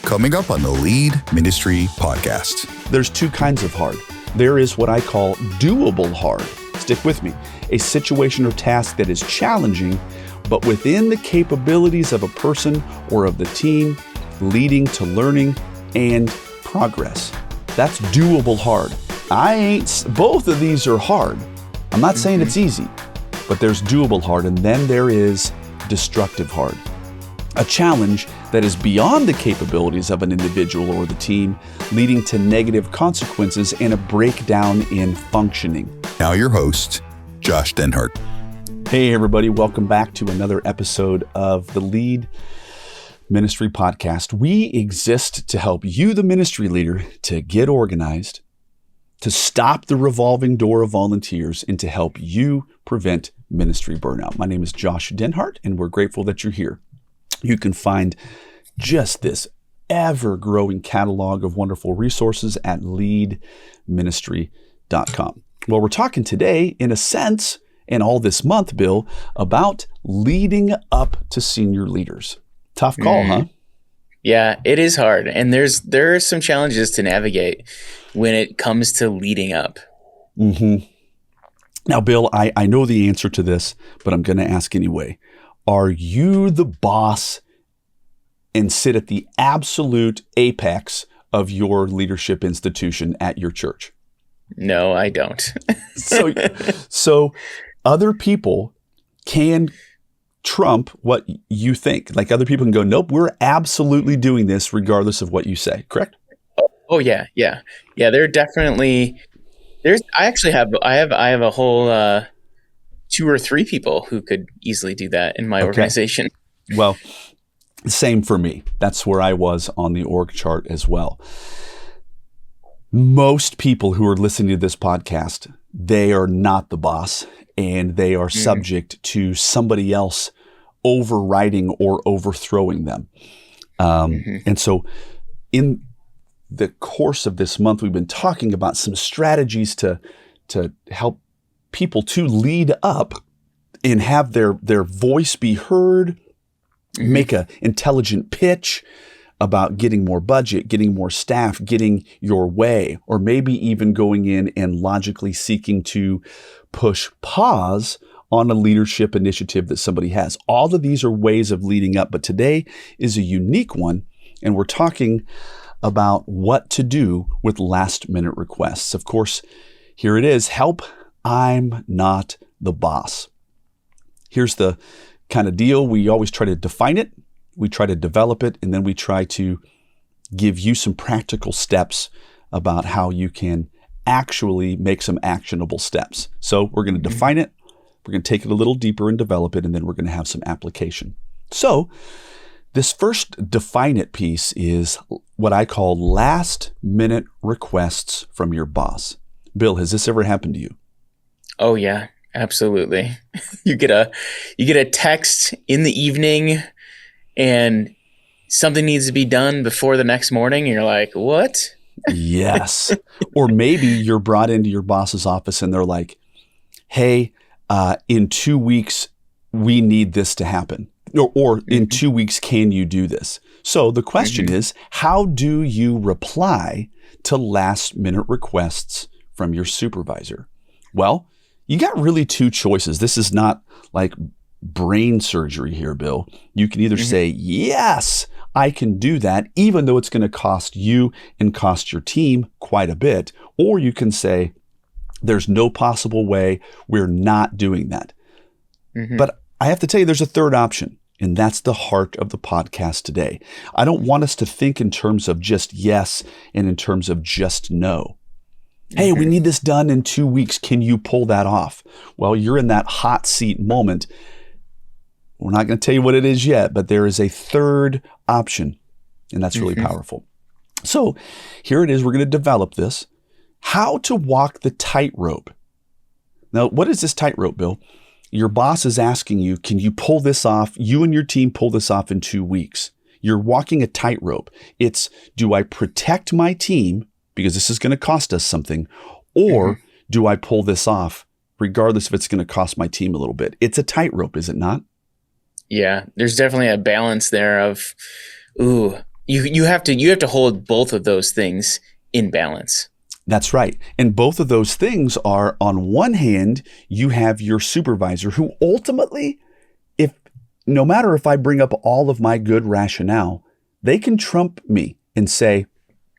coming up on the Lead Ministry Podcast. There's two kinds of hard. There is what I call doable hard. Stick with me. A situation or task that is challenging, but within the capabilities of a person or of the team, leading to learning and progress. That's doable hard. Both of these are hard. I'm not saying it's easy, but there's doable hard, and then there is destructive hard. A challenge that is beyond the capabilities of an individual or the team, leading to negative consequences and a breakdown in functioning. Now your host, Josh Denhart. Hey everybody, welcome back to another episode of the Lead Ministry Podcast. We exist to help you, the ministry leader, to get organized, to stop the revolving door of volunteers, and to help you prevent ministry burnout. My name is Josh Denhart, and we're grateful that you're here. You can find just this ever-growing catalog of wonderful resources at leadministry.com. Well, we're talking today, in a sense, and all this month, Bill, about leading up to senior leaders. Tough call, huh? Yeah, it is hard. And there are some challenges to navigate when it comes to leading up. Mm-hmm. Now, Bill, I know the answer to this, but I'm going to ask anyway. Are you the boss and sit at the absolute apex of your leadership institution at your church? No, I don't. So other people can trump what you think. Like other people can go, nope, we're absolutely doing this regardless of what you say. Correct? Oh yeah. There definitely. I have a whole 2 or 3 people who could easily do that in my organization. Well, same for me. That's where I was on the org chart as well. Most people who are listening to this podcast, they are not the boss, and they are subject to somebody else overriding or overthrowing them. And so in the course of this month, we've been talking about some strategies to help people to lead up and have their voice be heard, make an intelligent pitch about getting more budget, getting more staff, getting your way, or maybe even going in and logically seeking to push pause on a leadership initiative that somebody has. All of these are ways of leading up, but today is a unique one, and we're talking about what to do with last-minute requests. Of course, here it is. Help, I'm not the boss. Here's the kind of deal. We always try to define it. We try to develop it, and then we try to give you some practical steps about how you can actually make some actionable steps. So we're going to define it. We're going to take it a little deeper and develop it, and then we're going to have some application. So this first define it piece is what I call last minute requests from your boss. Bill, has this ever happened to you? Oh yeah, absolutely. You get a text in the evening and something needs to be done before the next morning. And you're like, what? Yes. Or maybe you're brought into your boss's office and they're like, hey, in 2 weeks, we need this to happen. Or in 2 weeks, can you do this? So the question is, how do you reply to last minute requests from your supervisor? Well, you got really 2 choices. This is not like brain surgery here, Bill. You can either say, yes, I can do that, even though it's going to cost you and cost your team quite a bit. Or you can say, there's no possible way, we're not doing that. But I have to tell you, there's a third option, and that's the heart of the podcast today. I don't want us to think in terms of just yes and in terms of just no. Hey, we need this done in 2 weeks. Can you pull that off? Well, you're in that hot seat moment. We're not going to tell you what it is yet, but there is a third option, and that's really powerful. So here it is. We're going to develop this. How to walk the tightrope. Now, what is this tightrope, Bill? Your boss is asking you, can you pull this off? You and your team pull this off in 2 weeks. You're walking a tightrope. It's, do I protect my team because this is going to cost us something, or do I pull this off regardless if it's going to cost my team a little bit? It's a tightrope, is it not? Yeah, there's definitely a balance there of, You have to hold both of those things in balance. That's right. And both of those things are, on one hand, you have your supervisor who ultimately, no matter if I bring up all of my good rationale, they can trump me and say,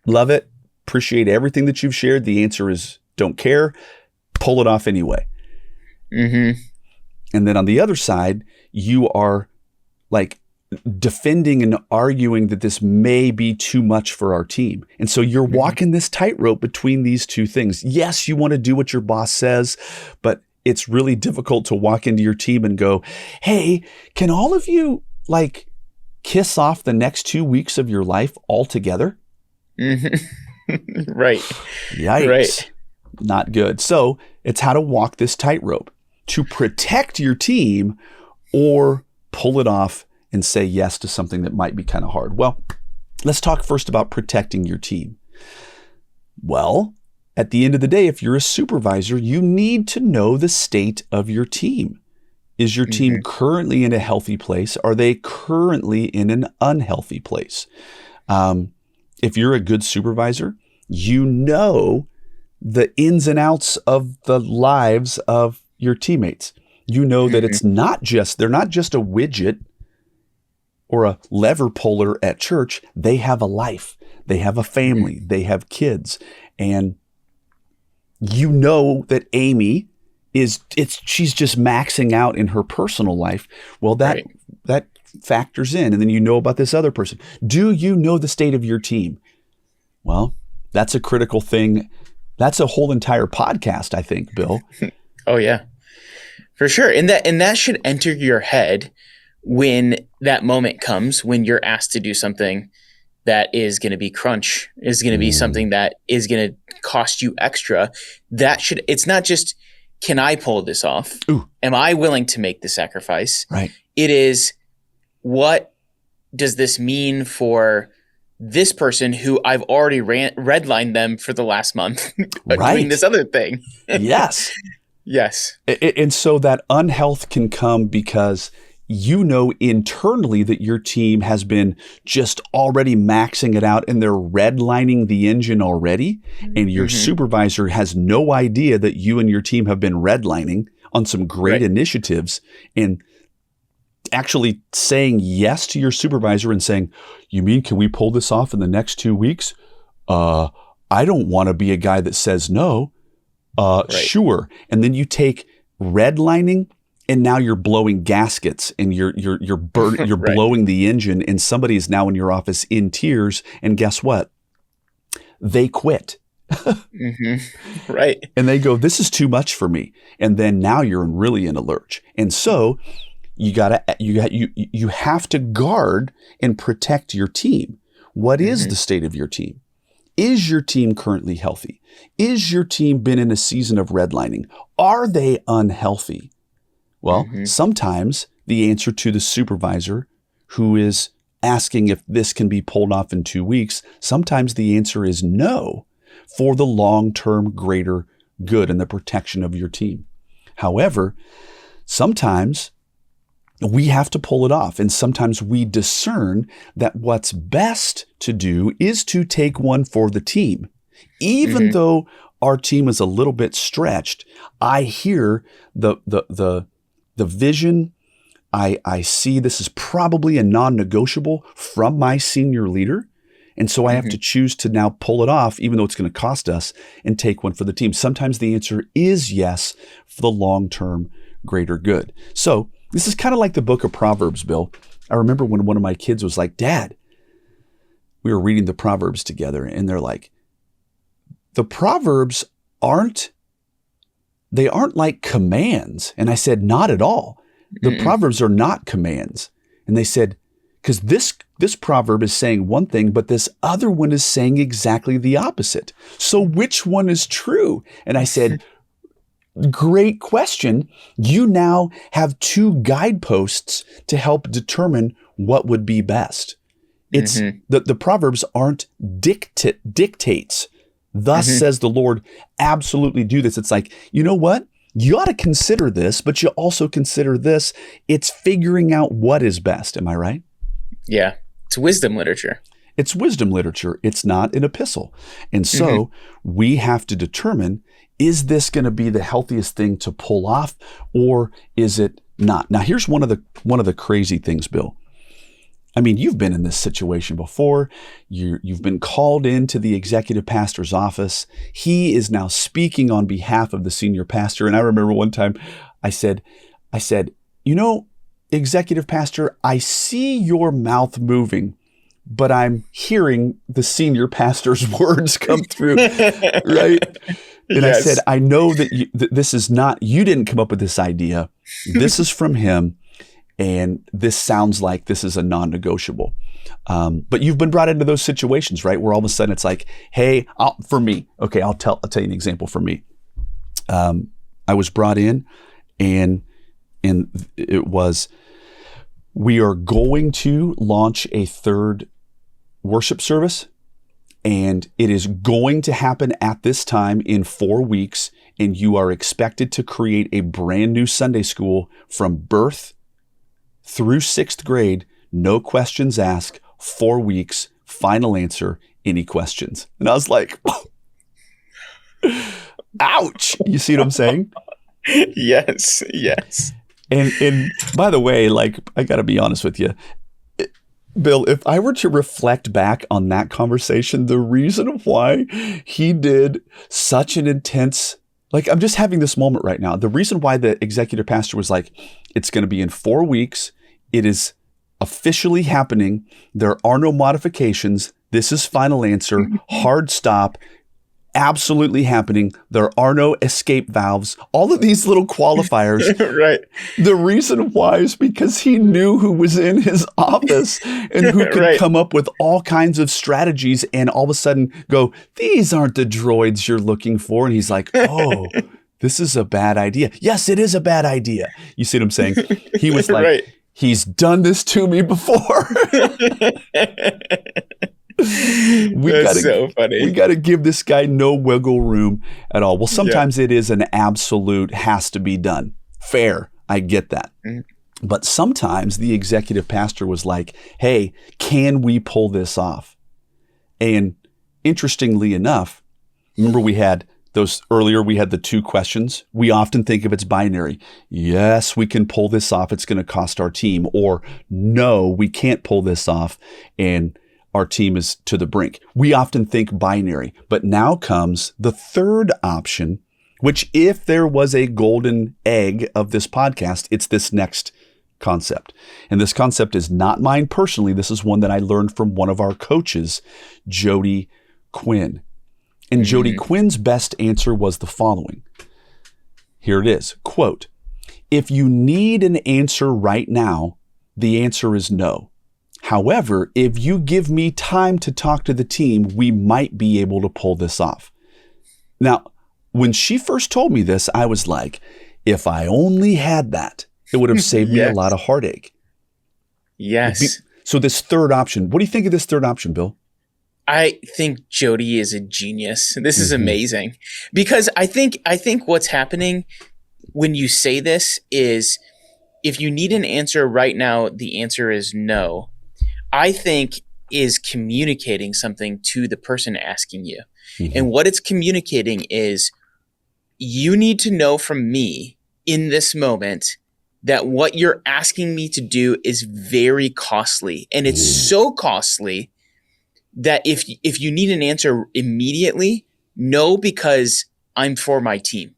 love it, appreciate everything that you've shared. The answer is don't care, pull it off anyway. Mm-hmm. And then on the other side, you are like defending and arguing that this may be too much for our team. And so you're walking this tightrope between these two things. Yes, you want to do what your boss says, but it's really difficult to walk into your team and go, hey, can all of you like kiss off the next 2 weeks of your life altogether? Mm-hmm. Right. Yikes. Right. Not good. So it's how to walk this tightrope to protect your team or pull it off and say yes to something that might be kind of hard. Well, let's talk first about protecting your team. Well, at the end of the day, if you're a supervisor, you need to know the state of your team. Is your team currently in a healthy place? Are they currently in an unhealthy place? If you're a good supervisor, you know the ins and outs of the lives of your teammates. You know that they're not just a widget or a lever puller at church. They have a life. They have a family. They have kids. And you know that Amy she's just maxing out in her personal life. Well, that factors in. And then you know about this other person. Do you know the state of your team? Well, that's a critical thing. That's a whole entire podcast, I think, Bill. Oh yeah, for sure. And that should enter your head when that moment comes, when you're asked to do something that is going to be crunch, is going to be something that is going to cost you extra. It's not just, can I pull this off? Ooh. Am I willing to make the sacrifice? Right. It is, what does this mean for this person who I've already redlined them for the last month doing this other thing? Yes. Yes. And so that unhealth can come because you know internally that your team has been just already maxing it out and they're redlining the engine already. And your supervisor has no idea that you and your team have been redlining on some great initiatives, and actually saying yes to your supervisor and saying, you mean, can we pull this off in the next 2 weeks? I don't want to be a guy that says no. Sure. And then you take redlining, and now you're blowing gaskets and you're blowing the engine, and somebody is now in your office in tears. And guess what? They quit. Right. And they go, this is too much for me. And then now you're really in a lurch. And so you have to guard and protect your team. What is the state of your team? Is your team currently healthy? Is your team been in a season of redlining? Are they unhealthy? Well, sometimes the answer to the supervisor who is asking if this can be pulled off in 2 weeks, sometimes the answer is no, for the long-term greater good and the protection of your team. However, sometimes we have to pull it off, and sometimes we discern that what's best to do is to take one for the team. Even though our team is a little bit stretched, I hear the vision. I see this is probably a non-negotiable from my senior leader. And so I have to choose to now pull it off, even though it's going to cost us, and take one for the team. Sometimes the answer is yes for the long-term greater good. So this is kind of like the book of Proverbs, Bill. I remember when one of my kids was like, Dad, we were reading the Proverbs together, and they're like, the Proverbs aren't like commands. And I said, not at all. The Proverbs are not commands. And they said, because this proverb is saying one thing, but this other one is saying exactly the opposite. So which one is true? And I said, great question. You now have two guideposts to help determine what would be best. It's the Proverbs aren't dictates. Thus says the Lord, absolutely do this. It's like, you know what? You ought to consider this, but you also consider this. It's figuring out what is best. Am I right? Yeah. It's wisdom literature. It's wisdom literature. It's not an epistle. And so we have to determine, is this going to be the healthiest thing to pull off, or is it not? Now, here's one of the crazy things, Bill. I mean, you've been in this situation before. You've been called into the executive pastor's office. He is now speaking on behalf of the senior pastor. And I remember one time I said, executive pastor, I see your mouth moving, but I'm hearing the senior pastor's words come through, right? And I said, I know that this is not, you didn't come up with this idea. This is from him. And this sounds like this is a non-negotiable. But you've been brought into those situations, right? Where all of a sudden it's like, hey, for me, okay, I'll tell you an example for me. I was brought in and it was, we are going to launch a third worship service, and it is going to happen at this time in 4 weeks, and you are expected to create a brand new Sunday school from birth through 6th grade, no questions asked, 4 weeks, final answer, any questions. And I was like, ouch. You see what I'm saying? Yes. And by the way, like, I got to be honest with you, Bill, if I were to reflect back on that conversation, the reason why he did such an intense, like, I'm just having this moment right now. The reason why the executive pastor was like, it's going to be in 4 weeks. It is officially happening. There are no modifications. This is final answer, hard stop. Absolutely happening. There are no escape valves. All of these little qualifiers. Right. The reason why is because he knew who was in his office and who could come up with all kinds of strategies and all of a sudden go, these aren't the droids you're looking for. And he's like, oh, this is a bad idea. Yes, it is a bad idea. You see what I'm saying? He was like, he's done this to me before. That's so funny. We got to give this guy no wiggle room at all. Well, sometimes it is an absolute has to be done. Fair. I get that. But sometimes the executive pastor was like, hey, can we pull this off? And interestingly enough, remember we had the 2 questions. We often think of it's binary. Yes, we can pull this off. It's going to cost our team. Or no, we can't pull this off. And our team is to the brink. We often think binary, but now comes the third option, which if there was a golden egg of this podcast, it's this next concept. And this concept is not mine personally. This is one that I learned from one of our coaches, Jody Quinn. And Jody Quinn's best answer was the following. Here it is, quote, if you need an answer right now, the answer is no. However, if you give me time to talk to the team, we might be able to pull this off. Now, when she first told me this, I was like, if I only had that, it would have saved me a lot of heartache. Yes. So this third option, what do you think of this third option, Bill? I think Jody is a genius. This is amazing because I think what's happening when you say this is if you need an answer right now, the answer is no. I think is communicating something to the person asking you. And what it's communicating is you need to know from me in this moment that what you're asking me to do is very costly. And it's so costly that if you need an answer immediately, no, because I'm for my team.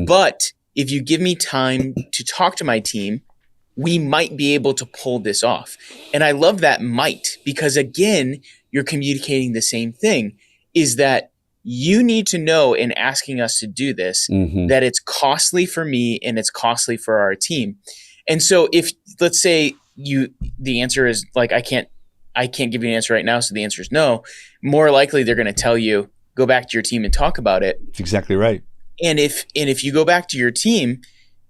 But if you give me time to talk to my team, we might be able to pull this off. And I love that might, because again, you're communicating the same thing, is that you need to know in asking us to do this, that it's costly for me and it's costly for our team. And so if, let's say the answer is like, I can't give you an answer right now. So the answer is no. More likely they're going to tell you, go back to your team and talk about it. That's exactly right. And if you go back to your team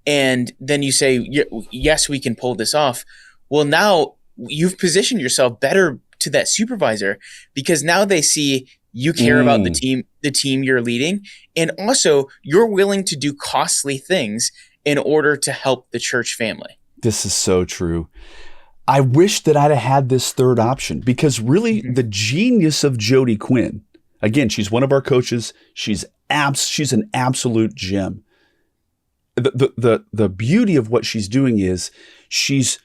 and then you say, yes, we can pull this off. Well, now you've positioned yourself better to that supervisor because now they see you care about the team you're leading. And also you're willing to do costly things in order to help the church family. This is so true. I wish that I'd have had this third option, because really the genius of Jody Quinn, again, she's one of our coaches. She's an absolute gem. The beauty of what she's doing is she's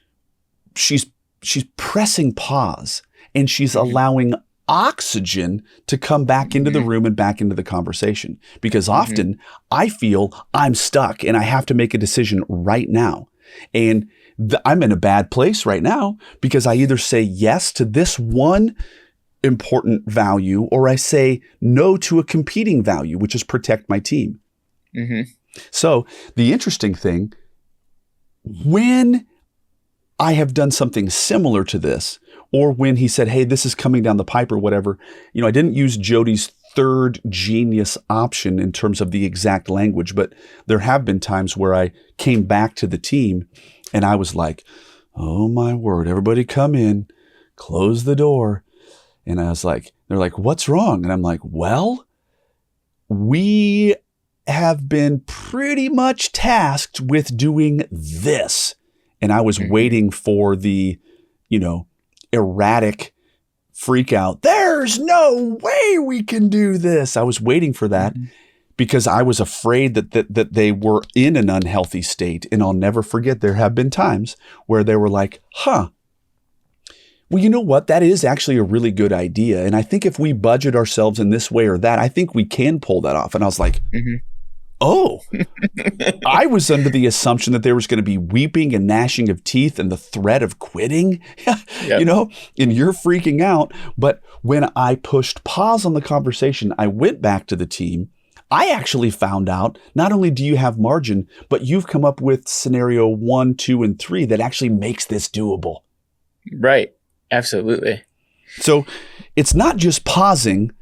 pressing pause, and she's allowing oxygen to come back into the room and back into the conversation. Because often I feel I'm stuck and I have to make a decision right now. And I'm in a bad place right now because I either say yes to this one important value, or I say no to a competing value, which is protect my team. So the interesting thing, when I have done something similar to this, or when he said, hey, this is coming down the pipe or whatever, I didn't use Jody's third genius option in terms of the exact language, but there have been times where I came back to the team and I was like, oh my word, everybody come in, close the door. And I was like, they're like, what's wrong? And I'm like, well, we have been pretty much tasked with doing this. And I was waiting for the, erratic freak out. There's no way we can do this. I was waiting for that because I was afraid that they were in an unhealthy state. And I'll never forget, there have been times where they were like, well, you know what? That is actually a really good idea. And I think if we budget ourselves in this way or that, I think we can pull that off. And I was like, oh, I was under the assumption that there was going to be weeping and gnashing of teeth and the threat of quitting, and you're freaking out. But when I pushed pause on the conversation, I went back to the team. I actually found out, not only do you have margin, but you've come up with scenario 1, 2, and 3 that actually makes this doable. Right. Absolutely. So it's not just pausing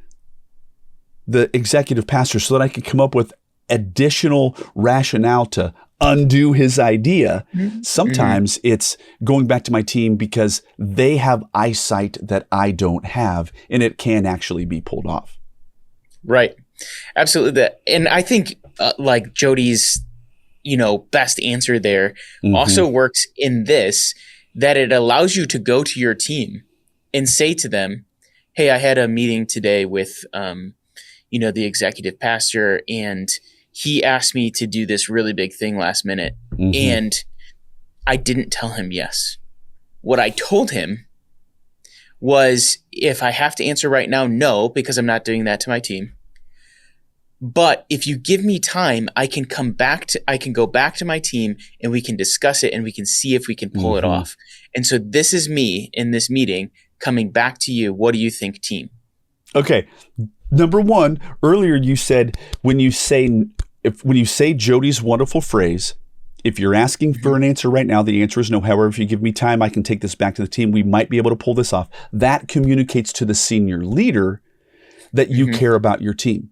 the executive pastor so that I can come up with additional rationale to undo his idea. Sometimes it's going back to my team because they have eyesight that I don't have, and it can actually be pulled off. Right. Absolutely. And I think like Jody's, best answer there also works in this, that it allows you to go to your team and say to them, hey, I had a meeting today with, the executive pastor, and he asked me to do this really big thing last minute. And I didn't tell him yes. What I told him was, if I have to answer right now, no, because I'm not doing that to my team. But if you give me time, I can go back to my team and we can discuss it and we can see if we can pull it off. And so this is me in this meeting coming back to you. What do you think, team? Okay. Number one, earlier you said when you say Jody's wonderful phrase, if you're asking for an answer right now, the answer is no. However, if you give me time, I can take this back to the team. We might be able to pull this off. That communicates to the senior leader that you care about your team.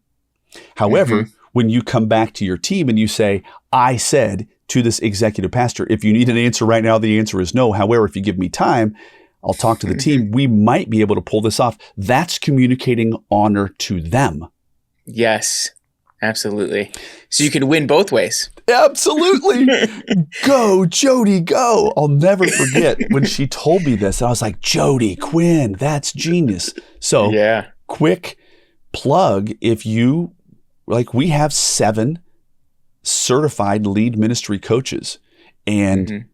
However, when you come back to your team and you say, I said to this executive pastor, if you need an answer right now, the answer is no. However, if you give me time, I'll talk to the team. We might be able to pull this off. That's communicating honor to them. Yes, absolutely. So you can win both ways. Absolutely. Go, Jody, go. I'll never forget when she told me this. I was like, Jody Quinn, that's genius. So quick plug, if you, we have 7 certified lead ministry coaches, and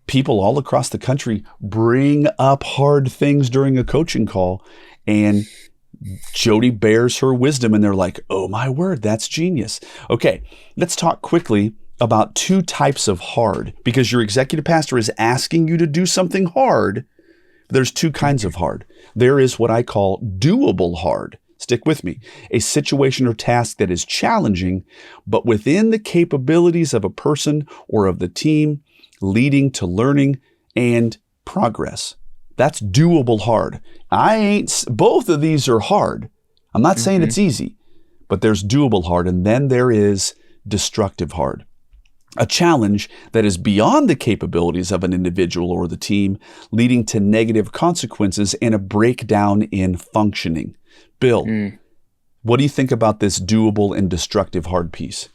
people all across the country bring up hard things during a coaching call, and Jody bears her wisdom, and they're like, oh my word, that's genius. Okay, let's talk quickly about 2 types of hard, because your executive pastor is asking you to do something hard. There's 2 kinds of hard. There is what I call doable hard. Stick with me. A situation or task that is challenging, but within the capabilities of a person or of the team, leading to learning and progress. That's doable hard. Both of these are hard. I'm not saying it's easy, but there's doable hard, and then there is destructive hard. A challenge that is beyond the capabilities of an individual or the team, leading to negative consequences and a breakdown in functioning. Bill, what do you think about this doable and destructive hard piece?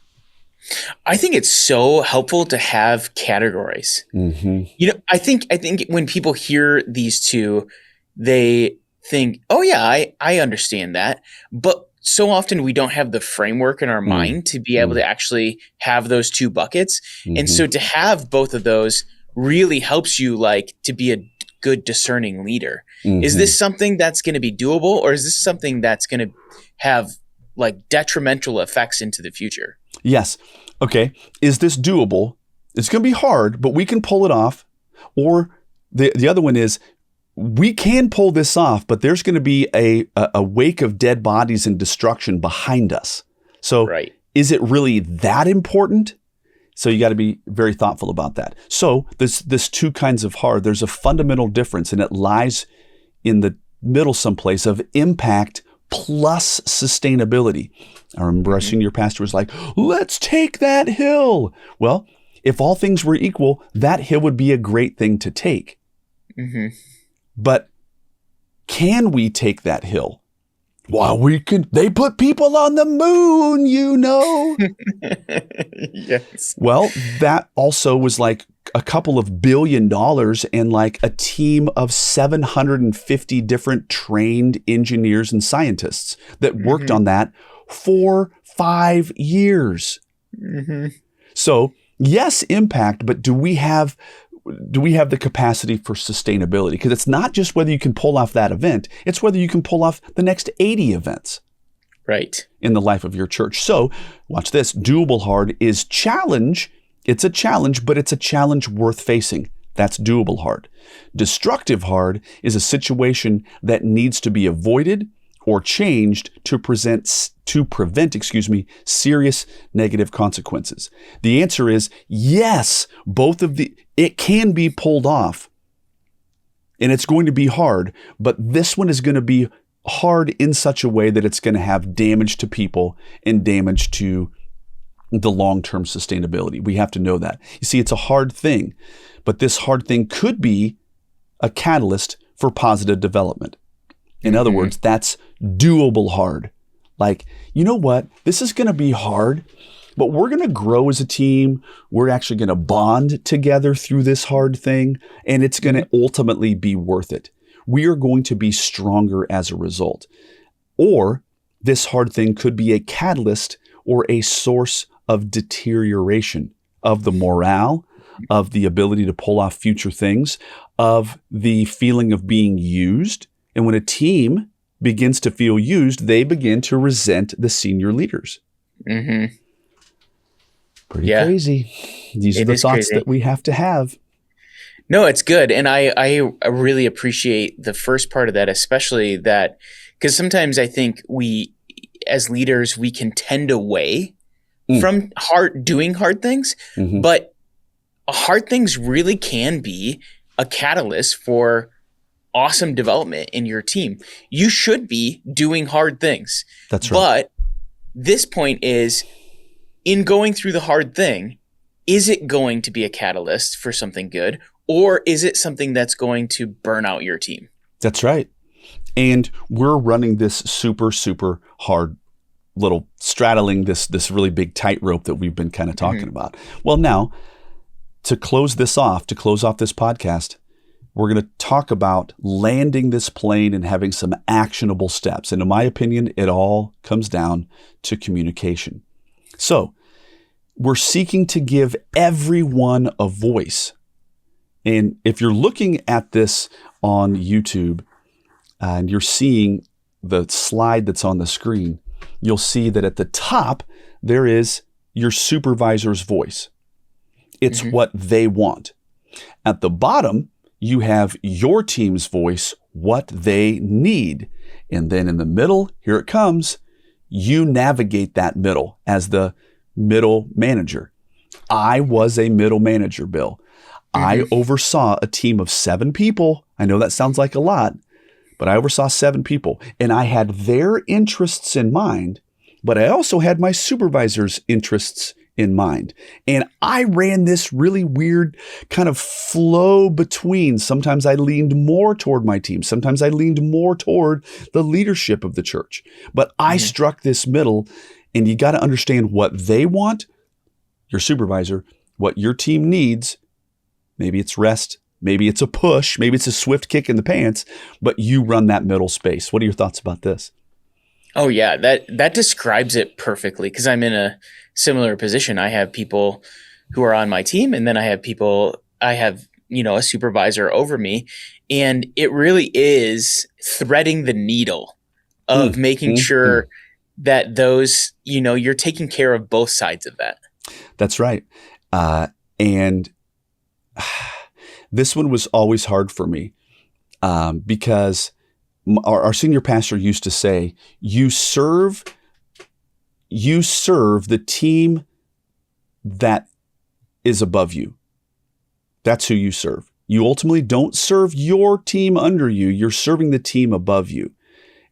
I think it's so helpful to have categories. I think when people hear these two, they think, oh yeah, I understand that. But so often we don't have the framework in our mind to be able to actually have those two buckets. And so to have both of those really helps you to be a good discerning leader. Is this something that's going to be doable, or is this something that's going to have detrimental effects into the future? Yes. Okay. Is this doable? It's going to be hard, but we can pull it off. Or the other one is, we can pull this off, but there's going to be a wake of dead bodies and destruction behind us. So is it really that important? So you got to be very thoughtful about that. So this two kinds of hard, there's a fundamental difference, and it lies in the middle someplace of impact plus sustainability. I remember our senior pastor was like, let's take that hill. Well, if all things were equal, that hill would be a great thing to take. But can we take that hill? Well, they put people on the moon, Yes. Well, that also was a couple of $1 billion and a team of 750 different trained engineers and scientists that worked on that for 5 years. So yes, impact, but do we have the capacity for sustainability? Because it's not just whether you can pull off that event, it's whether you can pull off the next 80 events in the life of your church. So watch this. Doable hard is challenge. It's a challenge, but it's a challenge worth facing. That's doable hard. Destructive hard is a situation that needs to be avoided or changed to prevent serious negative consequences. The answer is yes, it can be pulled off, and it's going to be hard, but this one is going to be hard in such a way that it's going to have damage to people and damage to the long-term sustainability. We have to know that. You see, it's a hard thing, but this hard thing could be a catalyst for positive development. In other words, that's doable hard. You know what? This is going to be hard, but we're going to grow as a team. We're actually going to bond together through this hard thing, and it's going to ultimately be worth it. We are going to be stronger as a result. Or this hard thing could be a catalyst or a source of deterioration of the morale, of the ability to pull off future things, of the feeling of being used. And when a team begins to feel used, they begin to resent the senior leaders. Pretty crazy. These are the thoughts that we have to have. No, it's good. And I really appreciate the first part of that, especially that, because sometimes I think we, as leaders, we can tend away from doing hard things, but hard things really can be a catalyst for awesome development in your team. You should be doing hard things. That's right. But this point is, in going through the hard thing, is it going to be a catalyst for something good, or is it something that's going to burn out your team? That's right. And we're running this super, super hard little straddling this really big tightrope that we've been kind of talking about. Well, now, to close off this podcast, we're going to talk about landing this plane and having some actionable steps. And in my opinion, it all comes down to communication. So we're seeking to give everyone a voice. And if you're looking at this on YouTube and you're seeing the slide that's on the screen, you'll see that at the top, there is your supervisor's voice. It's what they want. At the bottom, you have your team's voice, what they need. And then in the middle, here it comes, you navigate that middle as the middle manager. I was a middle manager, Bill. I oversaw a team of 7 people. I know that sounds like a lot, but I oversaw 7 people. And I had their interests in mind, but I also had my supervisor's interests in mind. And I ran this really weird kind of flow between. Sometimes I leaned more toward my team. Sometimes I leaned more toward the leadership of the church. But I struck this middle, and you got to understand what they want your supervisor, what your team needs. Maybe it's rest, maybe it's a push, maybe it's a swift kick in the pants, but you run that middle space. What are your thoughts about this? Oh yeah, that describes it perfectly, because I'm in a similar position. I have people who are on my team, and then I have a supervisor over me, and it really is threading the needle of making sure that those, you're taking care of both sides of that. That's right. And this one was always hard for me because our senior pastor used to say, you serve the team that is above you. That's who you serve. You ultimately don't serve your team under you. You're serving the team above you.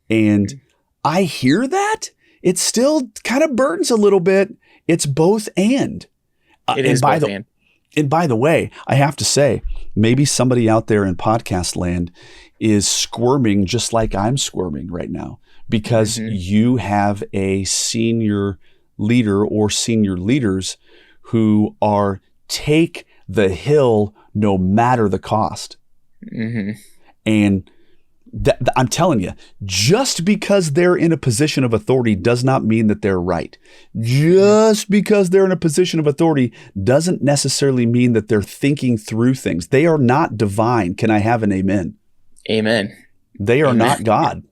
And I hear that. It still kind of burdens a little bit. It's both and. It is both and. And by the way, I have to say, maybe somebody out there in podcast land is squirming just like I'm squirming right now, because you have a senior leader or senior leaders who are take the hill no matter the cost. And I'm telling you, just because they're in a position of authority does not mean that they're right. Just because they're in a position of authority doesn't necessarily mean that they're thinking through things. They are not divine. Can I have an amen? Amen. They are not God.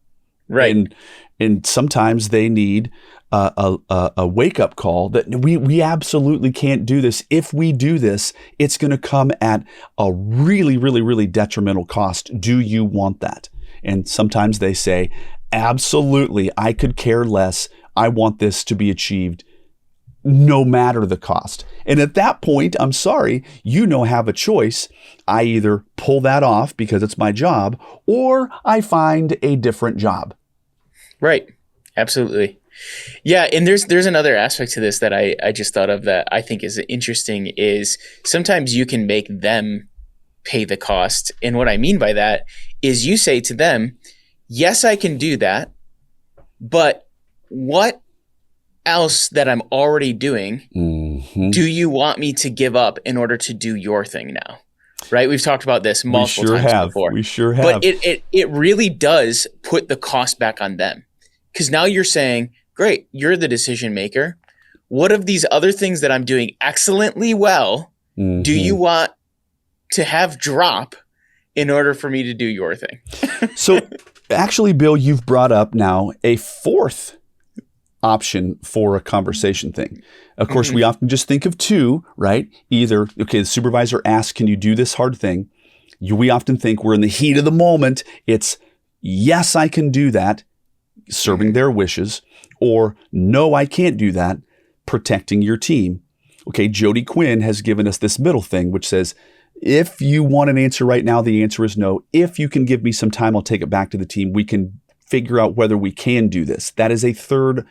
Right. And sometimes they need a wake-up call that we absolutely can't do this. If we do this, it's going to come at a really, really, really detrimental cost. Do you want that? And sometimes they say, absolutely, I could care less. I want this to be achieved no matter the cost. And at that point, I'm sorry, have a choice. I either pull that off because it's my job, or I find a different job. Right. Absolutely. Yeah. And there's another aspect to this that I just thought of that I think is interesting, is sometimes you can make them pay the cost. And what I mean by that is you say to them, yes, I can do that, but what else that I'm already doing do you want me to give up in order to do your thing now? Right? We've talked about this multiple times before. We sure have. But it really does put the cost back on them. Because now you're saying, great, you're the decision maker. What of these other things that I'm doing excellently well do you want to have drop in order for me to do your thing? So actually, Bill, you've brought up now a fourth option for a conversation thing. Of course, we often just think of two, right? Either, okay, the supervisor asks, can you do this hard thing? We often think we're in the heat of the moment. It's, yes, I can do that, serving their wishes, or no, I can't do that, protecting your team. Okay, Jody Quinn has given us this middle thing, which says, if you want an answer right now, the answer is no. If you can give me some time, I'll take it back to the team. We can figure out whether we can do this. That is a third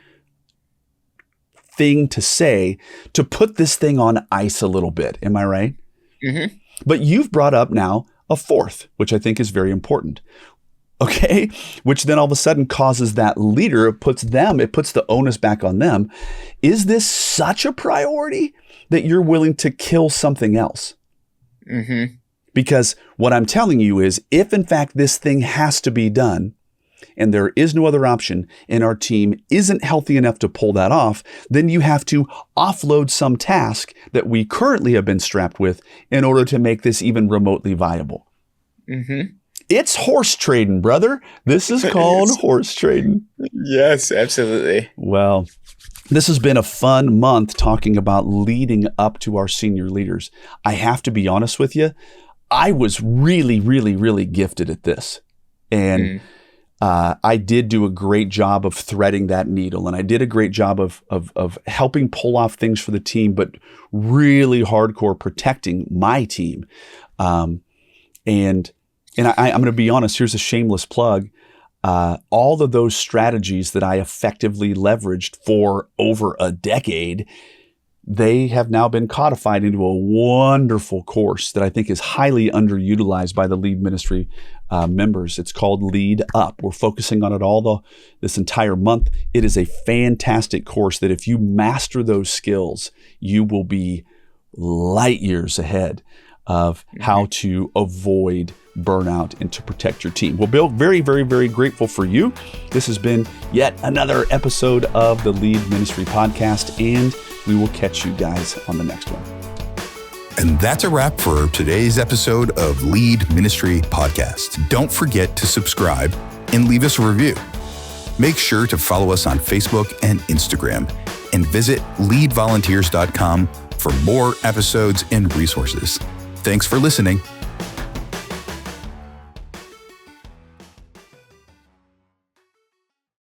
thing to say to put this thing on ice a little bit. Am I right? But you've brought up now a fourth, which I think is very important. Okay, which then all of a sudden causes that leader, it puts the onus back on them. Is this such a priority that you're willing to kill something else? Because what I'm telling you is, if in fact this thing has to be done and there is no other option and our team isn't healthy enough to pull that off, then you have to offload some task that we currently have been strapped with in order to make this even remotely viable. It's horse trading, brother. This is called horse trading. Yes, absolutely. Well, this has been a fun month talking about leading up to our senior leaders. I have to be honest with you. I was really, really, really gifted at this. And I did do a great job of threading that needle. And I did a great job of helping pull off things for the team, but really hardcore protecting my team. And I'm going to be honest, here's a shameless plug. All of those strategies that I effectively leveraged for over a decade they have now been codified into a wonderful course that I think is highly underutilized by the lead ministry members. It's called Lead Up. We're focusing on it this entire month. It is a fantastic course that if you master those skills, you will be light years ahead of how to avoid burnout and to protect your team. Well, Bill, very, very, very grateful for you. This has been yet another episode of the Lead Ministry Podcast, and we will catch you guys on the next one. And that's a wrap for today's episode of Lead Ministry Podcast. Don't forget to subscribe and leave us a review. Make sure to follow us on Facebook and Instagram, and visit leadvolunteers.com for more episodes and resources. Thanks for listening.